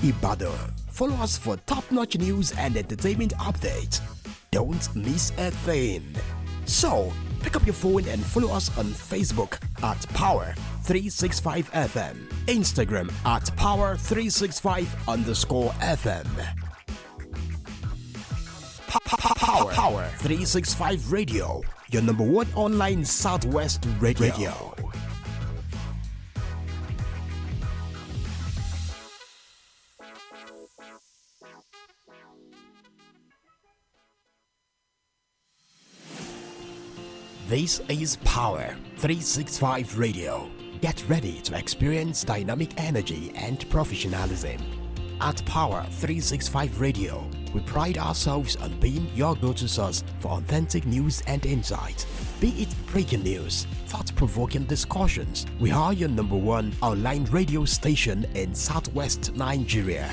Ibadan. Follow us for top-notch news and entertainment updates. Don't miss a thing. So, pick up your phone and follow us on Facebook at Power365FM, Instagram at Power365_FM. Power 365 Radio, your number one online Southwest radio. This is Power 365 Radio. Get ready to experience dynamic energy and professionalism. At Power 365 Radio, we pride ourselves on being your go-to source for authentic news and insight. Be it breaking news, thought-provoking discussions, we are your number one online radio station in Southwest Nigeria.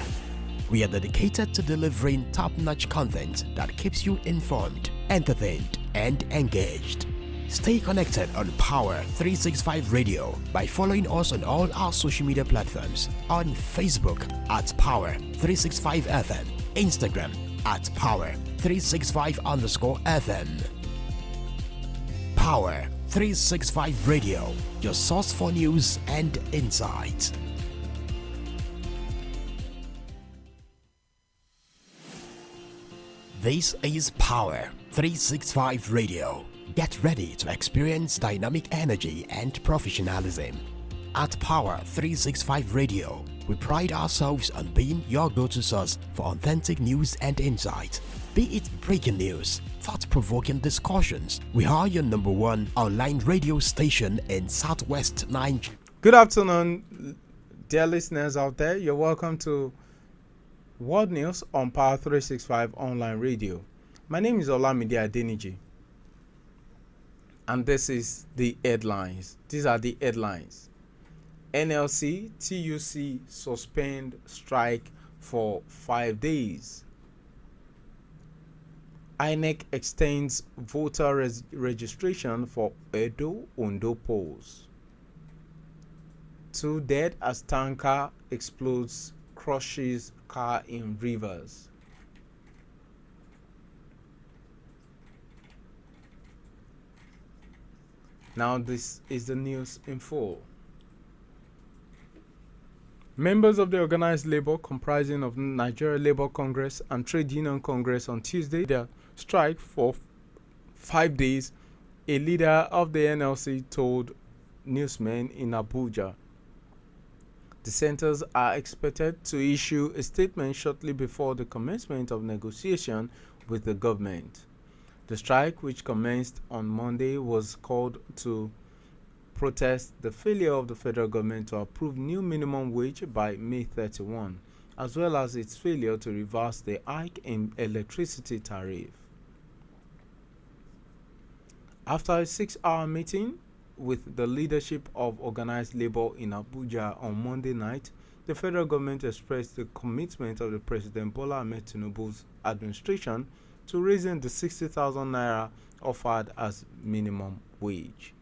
We are dedicated to delivering top-notch content that keeps you informed, entertained, and engaged. Stay connected on Power 365 Radio by following us on all our social media platforms, on Facebook at Power 365 FM, Instagram at Power 365_FM. Power 365 Radio, your source for news and insight. This is Power 365 Radio. Get ready to experience dynamic energy and professionalism. At Power 365 Radio, we pride ourselves on being your go-to source for authentic news and insight. Be it breaking news, thought-provoking discussions, we are your number one online radio station in Southwest Nigeria. Good afternoon, dear listeners out there. You're welcome to World News on Power 365 Online Radio. My name is Olamide Adeniji. And this is the headlines. These are the headlines. NLC, TUC suspend strike for 5 days. INEC extends voter registration for Edo-Ondo polls. 2 dead as tanker explodes, crushes car in rivers. Now this is the news in full. Members of the organized labor comprising of Nigeria Labour Congress and Trade Union Congress on Tuesday their strike for 5 days, a leader of the NLC told newsmen in Abuja. The centers are expected to issue a statement shortly before the commencement of negotiation with the government. The strike, which commenced on Monday, was called to protest the failure of the federal government to approve new minimum wage by May 31, as well as its failure to reverse the hike in electricity tariff. After a 6-hour meeting with the leadership of organized labor in Abuja on Monday night, the federal government expressed the commitment of the President Bola Ahmed Tinubu's administration to raising the 60,000 naira offered as minimum wage.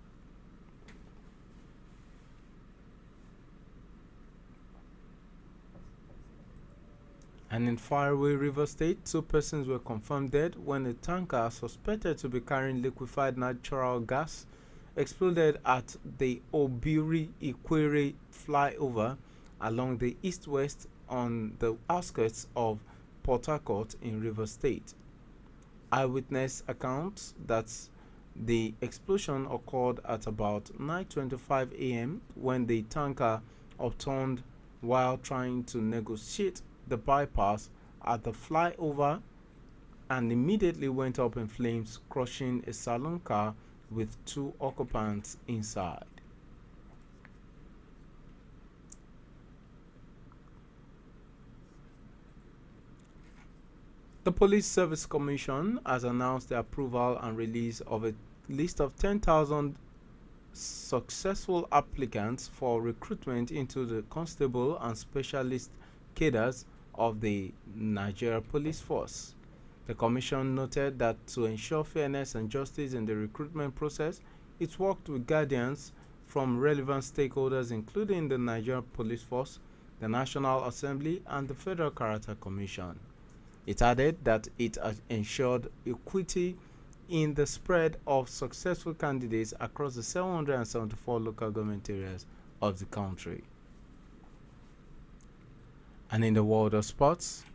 And in faraway River State, 2 persons were confirmed dead when a tanker suspected to be carrying liquefied natural gas exploded at the Obiri-Ikwere flyover along the east-west on the outskirts of Port Harcourt in River State. Eyewitness accounts that the explosion occurred at about 9:25 a.m. when the tanker upturned while trying to negotiate the bypass at the flyover and immediately went up in flames, crushing a saloon car with 2 occupants inside. The Police Service Commission has announced the approval and release of a list of 10,000 successful applicants for recruitment into the constable and specialist cadres of the Nigeria Police Force. The Commission noted that to ensure fairness and justice in the recruitment process, it worked with guardians from relevant stakeholders including the Nigeria Police Force, the National Assembly, and the Federal Character Commission. It added that it has ensured equity in the spread of successful candidates across the 774 local government areas of the country. And in the world of sports,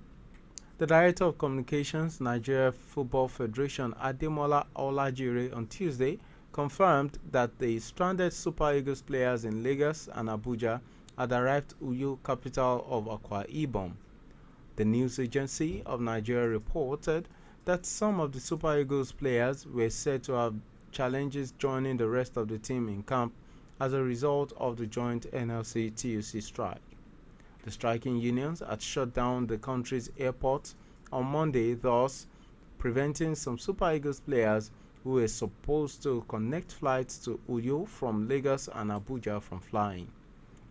the Director of Communications, Nigeria Football Federation, Ademola Olajire, on Tuesday confirmed that the stranded Super Eagles players in Lagos and Abuja had arrived Uyo, capital of Akwa Ibom. The news agency of Nigeria reported that some of the Super Eagles players were said to have challenges joining the rest of the team in camp as a result of the joint NLC-TUC strike. The striking unions had shut down the country's airports on Monday, thus preventing some Super Eagles players who were supposed to connect flights to Uyo from Lagos and Abuja from flying.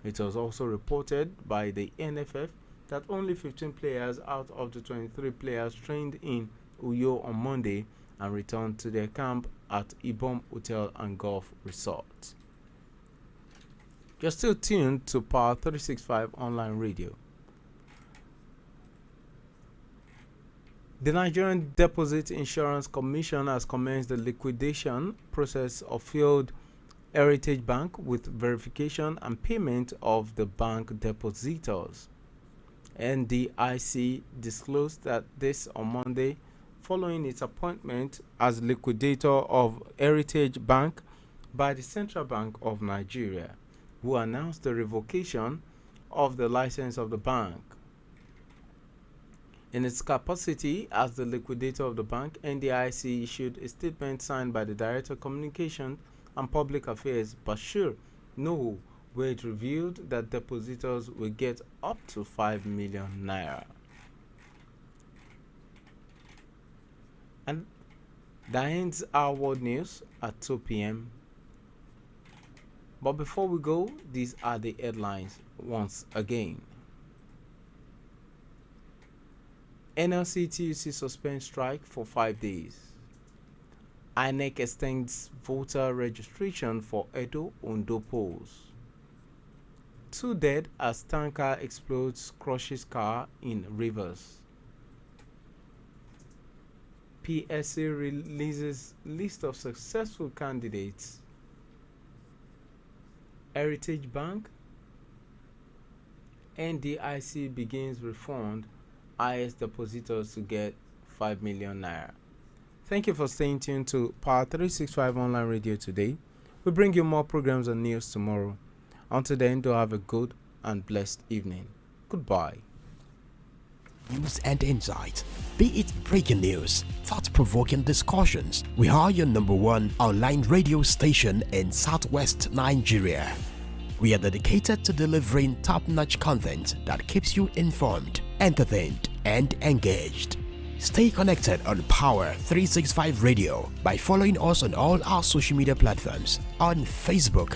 It was also reported by the NFF that only 15 players out of the 23 players trained in Uyo on Monday and returned to their camp at Ibom Hotel and Golf Resort. You're still tuned to Power 365 Online Radio. The Nigerian Deposit Insurance Commission has commenced the liquidation process of failed Heritage Bank with verification and payment of the bank depositors. NDIC disclosed that this on Monday following its appointment as liquidator of Heritage Bank by the Central Bank of Nigeria, who announced the revocation of the license of the bank. In its capacity as the liquidator of the bank, NDIC issued a statement signed by the Director of Communications and Public Affairs, Bashir Nuhu, where it revealed that depositors will get up to 5 million naira. And that ends our world news at 2 p.m. But before we go, these are the headlines once again. NLC-TUC suspends strike for 5 days. INEC extends voter registration for Edo Ondo polls. 2 dead as tanker explodes crushes car in Rivers. PSA releases list of successful candidates. Heritage Bank. NDIC begins refund IS depositors to get 5 million naira. Thank you for staying tuned to Power 365 Online Radio today. We bring you more programs and news tomorrow. Until then, do have a good and blessed evening. Goodbye. News and insight. Be it breaking news, thought-provoking discussions, we are your #1 online radio station in Southwest Nigeria. We are dedicated to delivering top-notch content that keeps you informed, entertained, and engaged. Stay connected on Power 365 Radio by following us on all our social media platforms on Facebook,